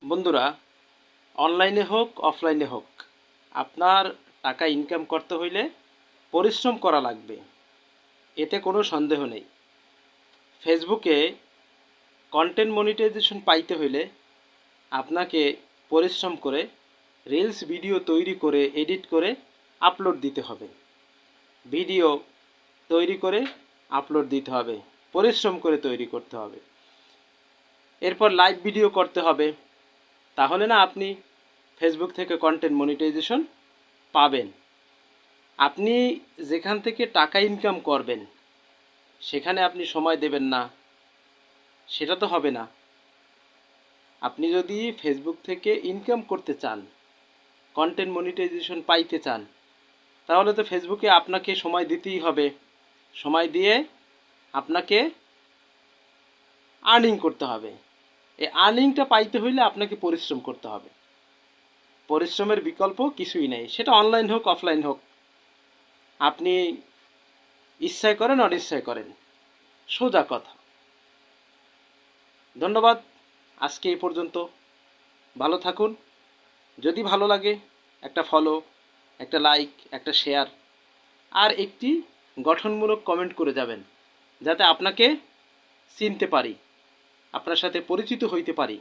বন্ধুরা, অনলাইনে হোক অফলাইনে হোক, আপনার টাকা ইনকাম করতে হইলে পরিশ্রম করা লাগবে, এতে কোনো সন্দেহ নেই। ফেসবুকে কন্টেন্ট মনিটাইজেশন পাইতে হইলে আপনাকে পরিশ্রম করে রিলস ভিডিও তৈরি করে এডিট করে আপলোড দিতে হবে। ভিডিও তৈরি করে আপলোড দিতে হবে, পরিশ্রম করে তৈরি করতে হবে। এরপর লাইভ ভিডিও করতে হবে, তাহলে না আপনি ফেসবুক থেকে কন্টেন্ট মনিটাইজেশন পাবেন। আপনি যেখান থেকে টাকা ইনকাম করবেন সেখানে আপনি সময় দেবেন না, সেটা তো হবে না। আপনি যদি ফেসবুক থেকে ইনকাম করতে চান, কন্টেন্ট মনিটাইজেশন পাইতে চান, তাহলে তো ফেসবুকে আপনাকে সময় দিতেই হবে। সময় দিয়ে আপনাকে আর্নিং করতে হবে। এই আর্নিংটা পাইতে হইলে আপনাকে পরিশ্রম করতে হবে। পরিশ্রমের বিকল্প কিছুই নেই, সেটা অনলাইন হোক অফলাইন হোক। আপনি ইচ্ছায় করেন অনিচ্ছায় করেন, সোজা কথা। ধন্যবাদ, আজকে এই পর্যন্ত। ভালো থাকুন। যদি ভালো লাগে একটা ফলো, একটা লাইক, একটা শেয়ার আর একটি গঠনমূলক কমেন্ট করে যাবেন, যাতে আপনাকে চিনতে পারি, আপনার সাথে পরিচিত হইতে পারি।